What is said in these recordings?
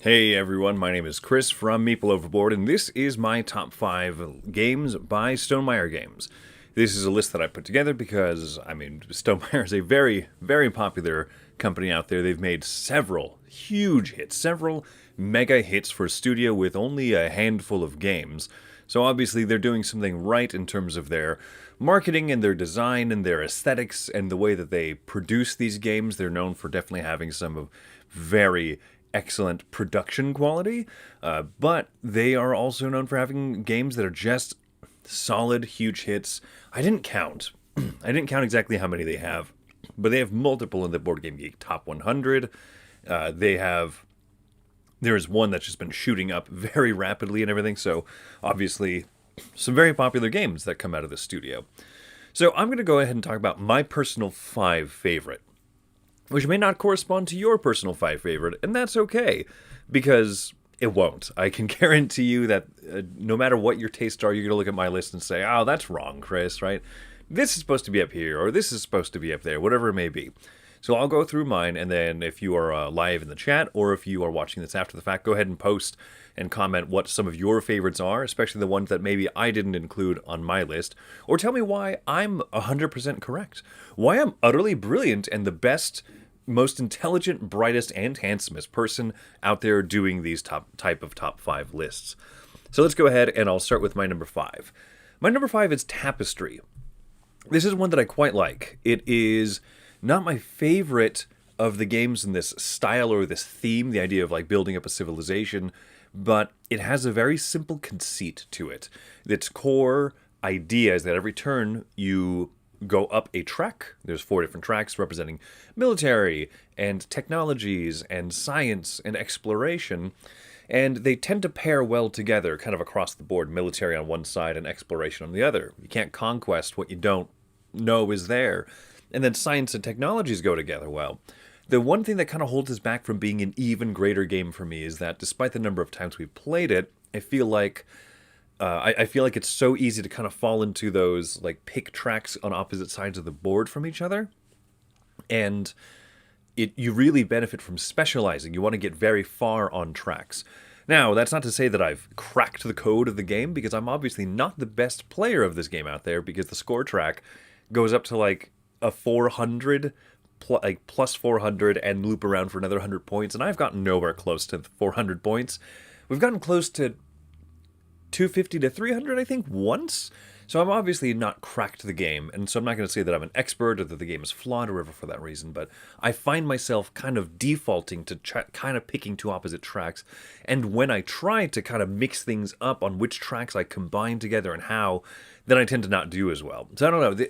Hey everyone, my name is Chris from Meeple Overboard, and this is my top 5 games by Stonemaier Games. This is a list that I put together because, Stonemaier is a very, very popular company out there. They've made several huge hits, several mega hits for a studio with only a handful of games. So obviously they're doing something right in terms of their marketing and their design and their aesthetics and the way that they produce these games. They're known for definitely having some of very excellent production quality, but they are also known for having games that are just solid, huge hits. I didn't count. I didn't count exactly how many they have, but they have multiple in the Board Game Geek Top 100. There is one that's just been shooting up very rapidly and everything, so obviously some very popular games that come out of this studio. So I'm going to go ahead and talk about my personal 5 favorite, which may not correspond to your personal 5 favorite, and that's okay, because it won't. I can guarantee you that no matter what your tastes are, you're going to look at my list and say, oh, that's wrong, Chris, right? This is supposed to be up here, or this is supposed to be up there, whatever it may be. So I'll go through mine, and then if you are live in the chat, or if you are watching this after the fact, go ahead and post and comment what some of your favorites are, especially the ones that maybe I didn't include on my list, or tell me why I'm 100% correct, why I'm utterly brilliant and the best, most intelligent, brightest, and handsomest person out there doing these top 5 lists. So let's go ahead, and I'll start with my number 5. My number 5 is Tapestry. This is one that I quite like. It is not my favorite of the games in this style or this theme, the idea of like building up a civilization, but it has a very simple conceit to it. Its core idea is that every turn you go up a track. There's 4 different tracks representing military and technologies and science and exploration, and they tend to pair well together kind of across the board, military on one side and exploration on the other. You can't conquest what you don't know is there. And then science and technologies go together well. The one thing that kind of holds us back from being an even greater game for me is that despite the number of times we've played it, I feel like it's so easy to kind of fall into those like pick tracks on opposite sides of the board from each other, and you really benefit from specializing. You want to get very far on tracks. Now, that's not to say that I've cracked the code of the game, because I'm obviously not the best player of this game out there, because the score track goes up to like a 400, like plus 400, and loop around for another 100 points, and I've gotten nowhere close to 400 points. We've gotten close to 250 to 300, I think, once. So I'm obviously not cracked the game, and so I'm not going to say that I'm an expert or that the game is flawed or whatever for that reason, but I find myself kind of defaulting to kind of picking 2 opposite tracks, and when I try to kind of mix things up on which tracks I combine together and how, then I tend to not do as well. So I don't know.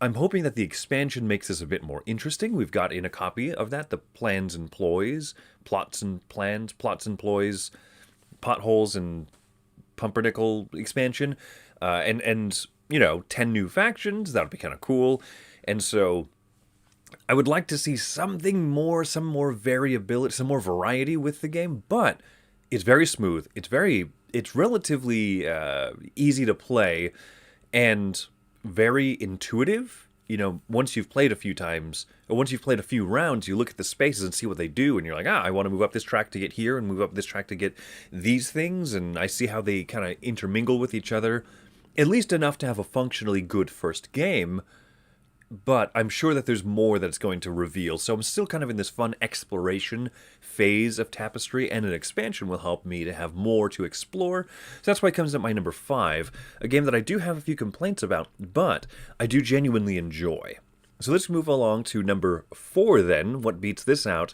I'm hoping that the expansion makes this a bit more interesting. We've got in a copy of that the plans and ploys, plots and plans, plots and ploys, potholes and pumpernickel expansion, and 10 new factions. That would be kind of cool. And so I would like to see something more, some more variability, some more variety with the game, but it's very smooth. It's relatively easy to play and very intuitive. Once you've played a few times, or once you've played a few rounds, you look at the spaces and see what they do, and you're like, I want to move up this track to get here, and move up this track to get these things, and I see how they kind of intermingle with each other, at least enough to have a functionally good first game, but I'm sure that there's more that's going to reveal, so I'm still kind of in this fun exploration phase of Tapestry, and an expansion will help me to have more to explore. So that's why it comes at my number 5, a game that I do have a few complaints about, but I do genuinely enjoy. So let's move along to number 4 then. What beats this out?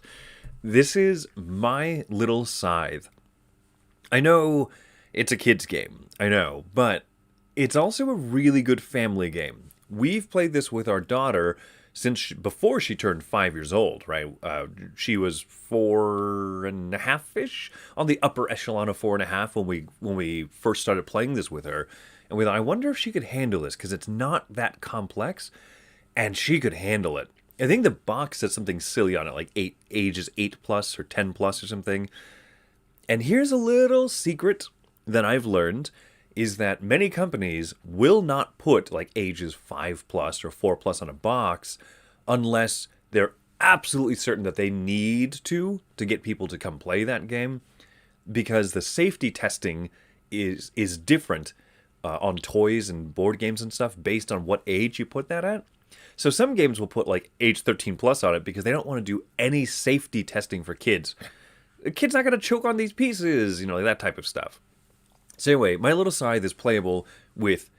This is My Little Scythe. I know it's a kid's game, I know, but it's also a really good family game. We've played this with our daughter since before she turned 5 years old, right? She was 4.5-ish, on the upper echelon of 4.5 when we first started playing this with her. And we thought, I wonder if she could handle this, because it's not that complex, and she could handle it. I think the box said something silly on it, like ages 8 plus or 10 plus or something. And here's a little secret that I've learned, is that many companies will not put like ages 5 plus or 4 plus on a box unless they're absolutely certain that they need to get people to come play that game, because the safety testing is different on toys and board games and stuff based on what age you put that at. So some games will put like age 13 plus on it because they don't want to do any safety testing for kids. The kid's not going to choke on these pieces, like that type of stuff. So anyway, My Little Scythe is playable with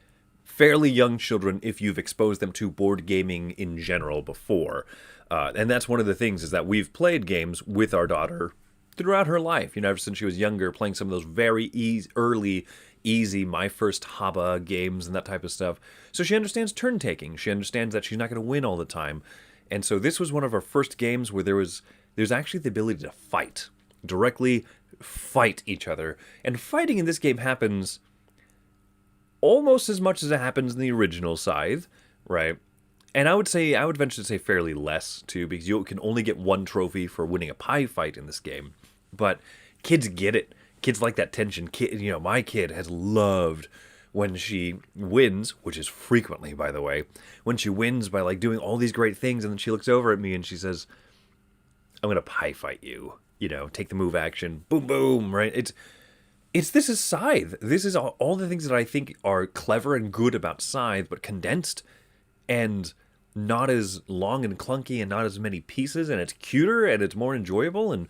fairly young children if you've exposed them to board gaming in general before. And that's one of the things, is that we've played games with our daughter throughout her life, ever since she was younger, playing some of those very easy My First Haba games and that type of stuff. So she understands turn taking. She understands that she's not going to win all the time. And so this was one of our first games where there's actually the ability to fight, directly fight each other. And fighting in this game happens almost as much as it happens in the original Scythe, right? And I would venture to say fairly less, too, because you can only get one trophy for winning a pie fight in this game. But kids get it. Kids like that tension. My kid has loved when she wins, which is frequently, by the way, when she wins by like doing all these great things, and then she looks over at me and she says, "I'm gonna pie fight you." Take the move action, boom, boom, right? This is Scythe. This is all the things that I think are clever and good about Scythe, but condensed and not as long and clunky and not as many pieces, and it's cuter and it's more enjoyable. And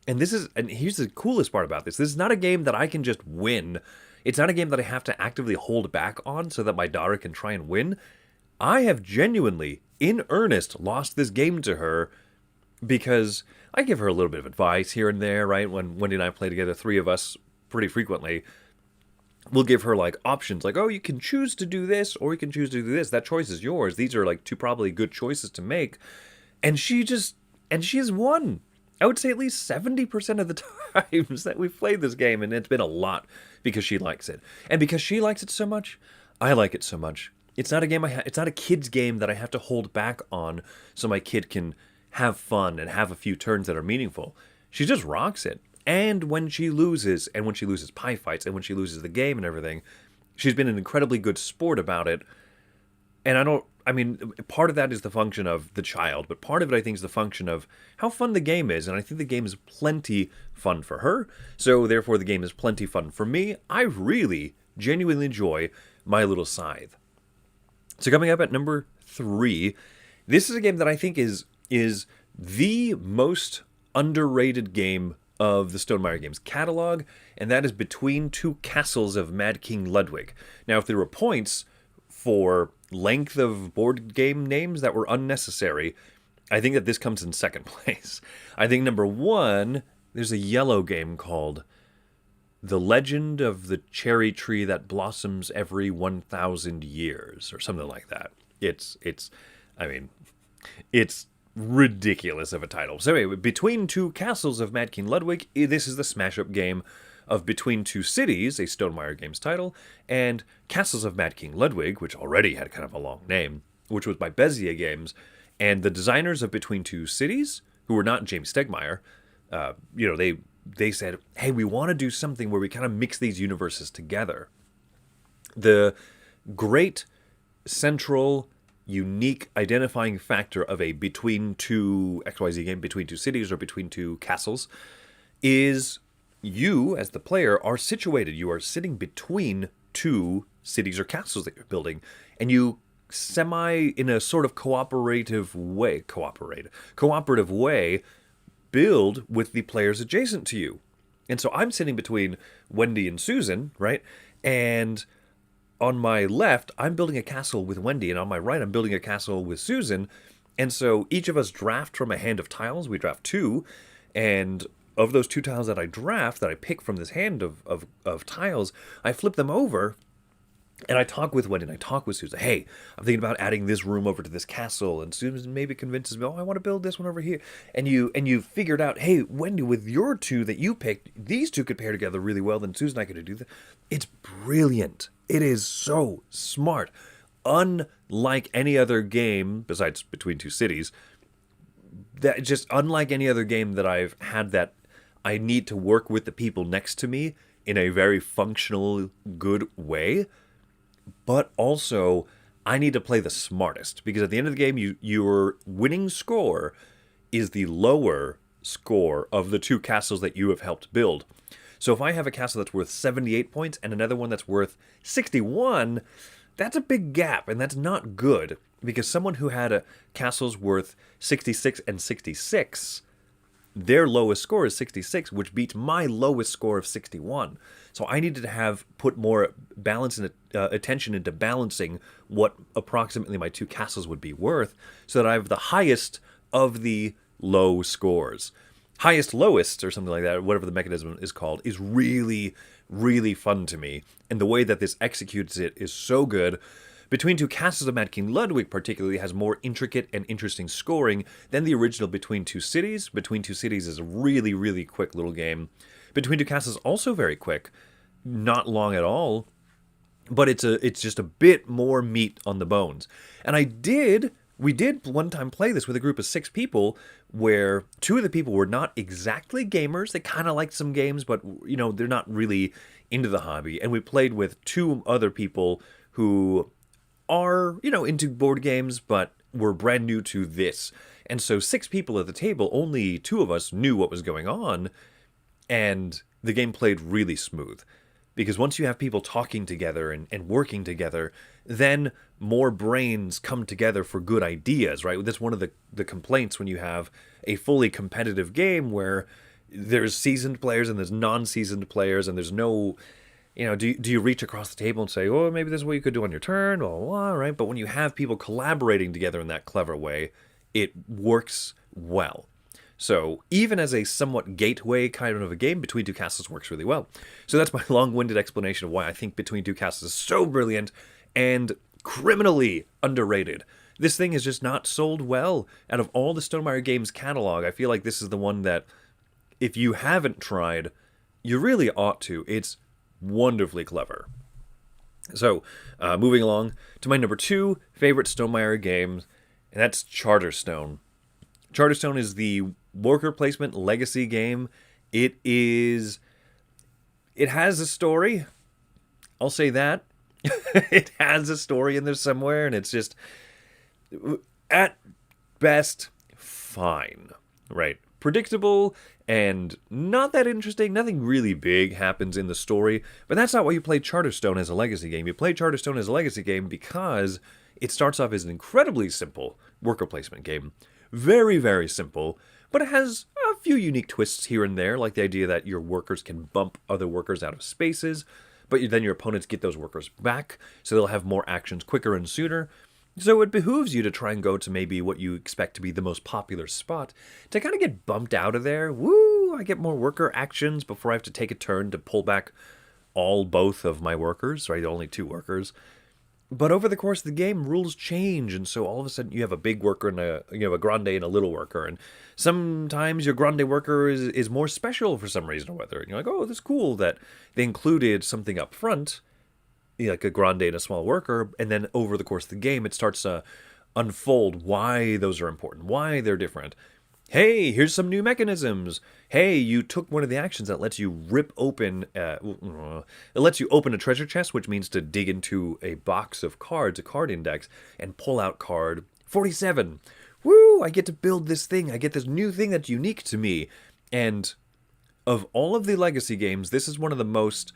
here's the coolest part about this. This is not a game that I can just win. It's not a game that I have to actively hold back on so that my daughter can try and win. I have genuinely, in earnest, lost this game to her because I give her a little bit of advice here and there, right? When Wendy and I play together, three of us, pretty frequently, we'll give her like options, like, oh, you can choose to do this or you can choose to do this. That choice is yours. These are like two probably good choices to make. And she has won. I would say at least 70% of the times that we've played this game, and it's been a lot because she likes it. And because she likes it so much, I like it so much. It's not a game it's not a kid's game that I have to hold back on so my kid can have fun and have a few turns that are meaningful. She just rocks it. And when she loses pie fights, and when she loses the game and everything, she's been an incredibly good sport about it. And part of that is the function of the child, but part of it I think is the function of how fun the game is. And I think the game is plenty fun for her. So therefore the game is plenty fun for me. I really genuinely enjoy My Little Scythe. So coming up at number 3, this is a game that I think is the most underrated game of the Stonemaier Games catalog, and that is Between Two Castles of Mad King Ludwig. Now, if there were points for length of board game names that were unnecessary, I think that this comes in second place. I think number 1, there's a yellow game called The Legend of the Cherry Tree That Blossoms Every 1,000 Years, or something like that. It's ridiculous of a title. So anyway, Between Two Castles of Mad King Ludwig, this is the smash-up game of Between Two Cities, a Stonemaier Games title, and Castles of Mad King Ludwig, which already had kind of a long name, which was by Bezier Games. And the designers of Between Two Cities, who were not James Stegmaier, they said, hey, we want to do something where we kind of mix these universes together. The great central unique identifying factor of a Between Two XYZ game, Between Two Cities or Between Two Castles, is you, as the player, are situated. You are sitting between two cities or castles that you're building, and you in a sort of cooperative way, build with the players adjacent to you. And so I'm sitting between Wendy and Susan, right? And on my left, I'm building a castle with Wendy, and on my right, I'm building a castle with Susan. And so each of us draft from a hand of tiles. We draft 2, and of those 2 tiles that I draft, that I pick from this hand of tiles, I flip them over, and I talk with Wendy, and I talk with Susan. Hey, I'm thinking about adding this room over to this castle, and Susan maybe convinces me, oh, I want to build this one over here. And you figured out, hey, Wendy, with your 2 that you picked, these 2 could pair together really well, then Susan and I could do that. It's brilliant. It is so smart. Unlike any other game, besides Between Two Cities, that just unlike any other game that I've had that I need to work with the people next to me in a very functional, good way, but also I need to play the smartest, because at the end of the game, your winning score is the lower score of the two castles that you have helped build. So if I have a castle that's worth 78 points and another one that's worth 61, that's a big gap, and that's not good, because someone who had a castles worth 66 and 66, their lowest score is 66, which beats my lowest score of 61. So I needed to have put more balance and attention into balancing what approximately my two castles would be worth, so that I have the highest of the low scores. Highest lowest, or something like that, whatever the mechanism is called, is really, really fun to me. And the way that this executes it is so good. Between Two Castles of Mad King Ludwig particularly has more intricate and interesting scoring than the original Between Two Cities. Between Two Cities is a really, really quick little game. Between Two Castles also very quick. Not long at all. But it's just a bit more meat on the bones. And we did one time play this with a group of 6 people, where 2 of the people were not exactly gamers. They kind of liked some games, but, they're not really into the hobby. And we played with 2 other people who are, into board games, but were brand new to this. And so 6 people at the table, only 2 of us knew what was going on, and the game played really smooth. Because once you have people talking together and working together, then more brains come together for good ideas, right? That's one of the complaints when you have a fully competitive game where there's seasoned players and there's non-seasoned players, and there's no, do you reach across the table and say, oh, maybe this is what you could do on your turn, blah, blah, blah, right? But when you have people collaborating together in that clever way, it works well. So even as a somewhat gateway kind of a game, Between Two Castles works really well. So that's my long-winded explanation of why I think Between Two Castles is so brilliant and criminally underrated. This thing is just not sold well. Out of all the Stonemaier Games catalog, I feel like this is the one that, if you haven't tried, you really ought to. It's wonderfully clever. So, moving along to my number 2 favorite Stonemaier games, and that's Charterstone. Charterstone is the worker placement legacy game. It has a story. I'll say that. It has a story in there somewhere, and it's just, at best, fine. Right? Predictable and not that interesting. Nothing really big happens in the story, but that's not why you play Charterstone as a legacy game. You play Charterstone as a legacy game because it starts off as an incredibly simple worker placement game. Very, very simple, but it has a few unique twists here and there, like the idea that your workers can bump other workers out of spaces, but then your opponents get those workers back, so they'll have more actions quicker and sooner. So it behooves you to try and go to maybe what you expect to be the most popular spot to kind of get bumped out of there. Woo! I get more worker actions before I have to take a turn to pull back both of my workers, right? Only 2 workers. But over the course of the game, rules change, and so all of a sudden you have a big worker and a grande and a little worker, and sometimes your grande worker is more special for some reason or whether. And you're like, oh, that's cool that they included something up front, like a grande and a small worker, and then over the course of the game, it starts to unfold why those are important, why they're different. Hey, here's some new mechanisms. Hey, you took one of the actions that lets you rip open, it lets you open a treasure chest, which means to dig into a box of cards, a card index, and pull out card 47. Woo, I get to build this thing. I get this new thing that's unique to me. And of all of the legacy games, this is one of the most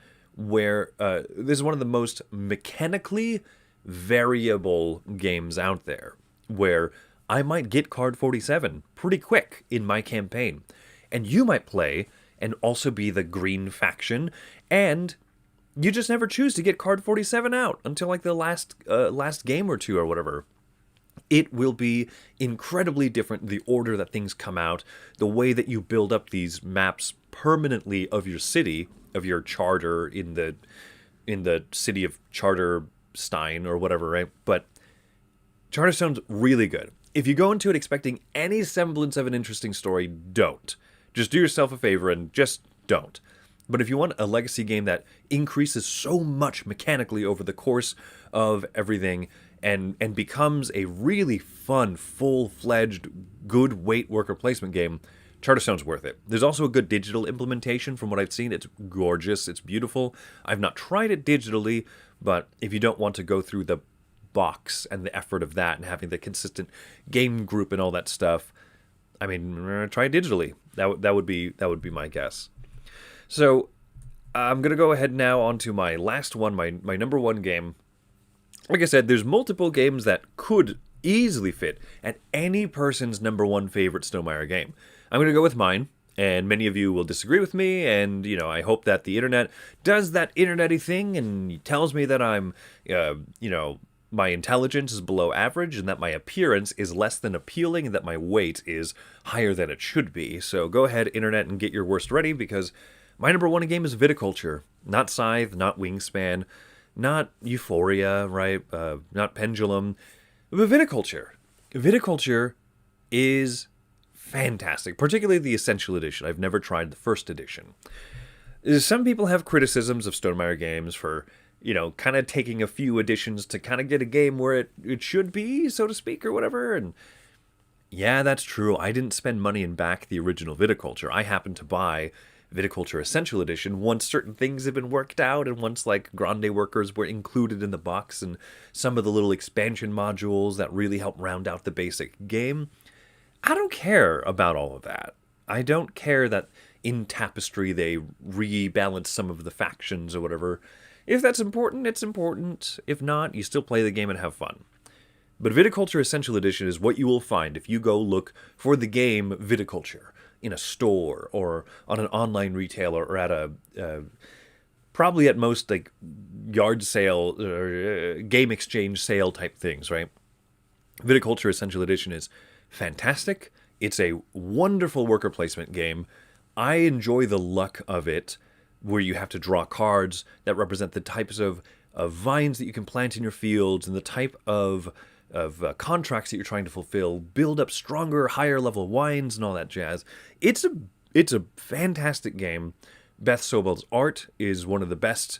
mechanically variable games out there, where I might get card 47 pretty quick in my campaign. And you might play and also be the green faction, and you just never choose to get card 47 out until like the last game or 2 or whatever. It will be incredibly different, the order that things come out, the way that you build up these maps permanently of your city, of your charter in the city of Charterstone or whatever, right? But Charterstone's really good. If you go into it expecting any semblance of an interesting story, don't. Just do yourself a favor and just don't. But if you want a legacy game that increases so much mechanically over the course of everything and becomes a really fun, full-fledged, good weight worker placement game, Charterstone's worth it. There's also a good digital implementation from what I've seen. It's gorgeous. It's beautiful. I've not tried it digitally, but if you don't want to go through the box and the effort of that and having the consistent game group and all that stuff, I mean, try digitally. That would be my guess. So I'm gonna go ahead now onto my last one, my number one game. Like I said, there's multiple games that could easily fit at any person's number one favorite Stonemaier game. I'm gonna go with mine, and many of you will disagree with me, and I hope that the internet does that internet-y thing and tells me that I'm, my intelligence is below average and that my appearance is less than appealing and that my weight is higher than it should be. So go ahead, internet, and get your worst ready, because my number one game is Viticulture. Not Scythe, not Wingspan, not Euphoria, right? Not Pendulum, but Viticulture. Viticulture is fantastic, particularly the Essential Edition. I've never tried the first edition. Some people have criticisms of Stonemaier Games for, kind of taking a few editions to kind of get a game where it should be, so to speak, or whatever. And yeah, that's true. I didn't spend money and back the original Viticulture. I happened to buy Viticulture Essential Edition once certain things have been worked out, and once like Grande workers were included in the box, and some of the little expansion modules that really help round out the basic game. I don't care about all of that. I don't care that in Tapestry they rebalance some of the factions or whatever. If that's important, it's important. If not, you still play the game and have fun. But Viticulture Essential Edition is what you will find if you go look for the game Viticulture in a store or on an online retailer or at a probably at most like yard sale or game exchange sale type things, right? Viticulture Essential Edition is fantastic. It's a wonderful worker placement game. I enjoy the luck of it, where you have to draw cards that represent the types of vines that you can plant in your fields and the type of contracts that you're trying to fulfill, build up stronger, higher level wines and all that jazz. It's a fantastic game. Beth Sobel's art is one of the best.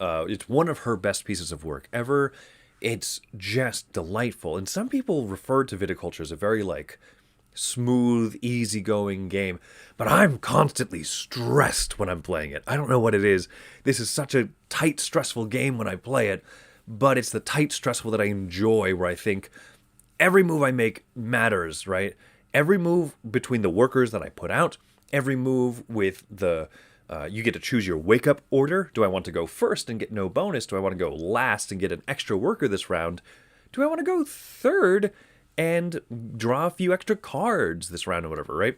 It's one of her best pieces of work ever. It's just delightful. And some people refer to Viticulture as a very smooth, easygoing game, but I'm constantly stressed when I'm playing it. I don't know what it is. This is such a tight, stressful game when I play it, but it's the tight, stressful that I enjoy, where I think every move I make matters, right? Every move between the workers that I put out, every move with the you get to choose your wake-up order. Do I want to go first and get no bonus? Do I want to go last and get an extra worker this round? Do I want to go third and draw a few extra cards this round or whatever, right?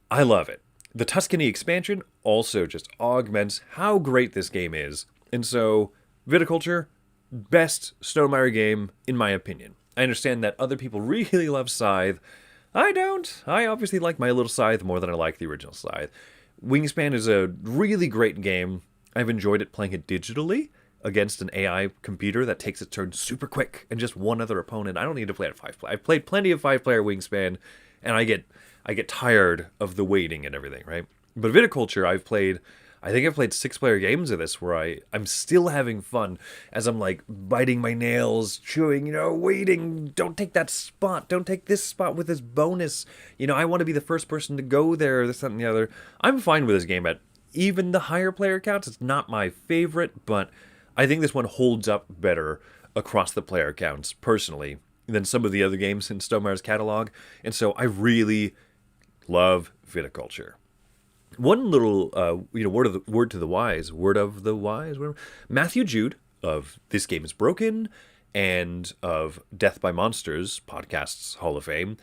I love it. The Tuscany expansion also just augments how great this game is. And so, Viticulture, best Stonemaier game, in my opinion. I understand that other people really love Scythe. I don't. I obviously like my little Scythe more than I like the original Scythe. Wingspan is a really great game. I've enjoyed it playing it digitally against an AI computer that takes its turn super quick and just one other opponent. I don't need to play at 5-player. I've played plenty of 5-player Wingspan, and I get tired of the waiting and everything, right? But Viticulture, I think I've played 6-player games of this where I'm still having fun as I'm biting my nails, chewing, waiting. Don't take that spot. Don't take this spot with this bonus. I want to be the first person to go there, this, that, and the other. I'm fine with this game at even the higher player counts. It's not my favorite, but I think this one holds up better across the player counts, personally, than some of the other games in Stonemeier's catalog. And so I really love Viticulture. One little, word of the wise, whatever. Matthew Jude of This Game is Broken and of Death by Monsters podcasts Hall of Fame.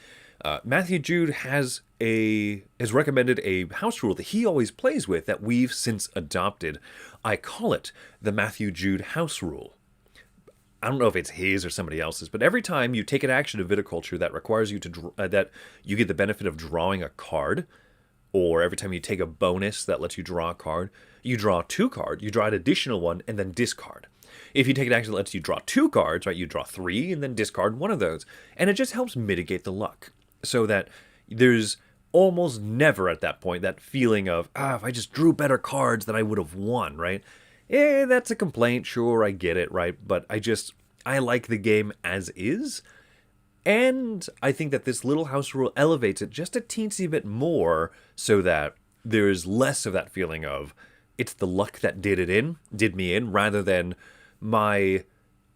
Matthew Jude has recommended a house rule that he always plays with that we've since adopted. I call it the Matthew Jude house rule. I don't know if it's his or somebody else's, but every time you take an action of Viticulture that requires you to that you get the benefit of drawing a card, or every time you take a bonus that lets you draw a card, you draw 2 cards, you draw an additional one, and then discard. If you take an action that lets you draw 2 cards, right, you draw 3 and then discard one of those. And it just helps mitigate the luck, so that there's almost never at that point that feeling of, if I just drew better cards, then I would have won, right? That's a complaint, sure, I get it, right? But I like the game as is. And I think that this little house rule elevates it just a teensy bit more, so that there's less of that feeling of it's the luck that did me in, rather than my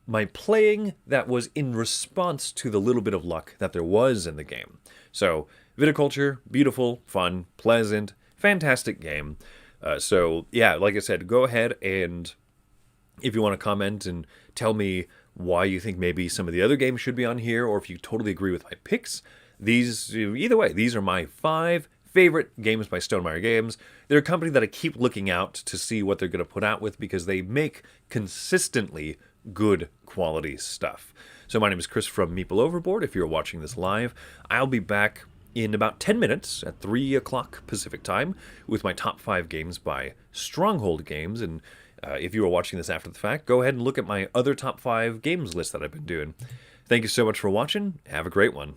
my playing that was in response to the little bit of luck that there was in the game. So, Viticulture, beautiful, fun, pleasant, fantastic game. So, yeah, like I said, go ahead and if you want to comment and tell me why you think maybe some of the other games should be on here, or if you totally agree with my picks, either way, these are my 5 favorite games by Stonemaier Games. They're a company that I keep looking out to see what they're going to put out with because they make consistently good quality stuff. So my name is Chris from Meeple Overboard. If you're watching this live, I'll be back in about 10 minutes at 3 o'clock Pacific time with my top 5 games by Stronghold Games. And if you are watching this after the fact, go ahead and look at my other top 5 games list that I've been doing. Thank you so much for watching. Have a great one.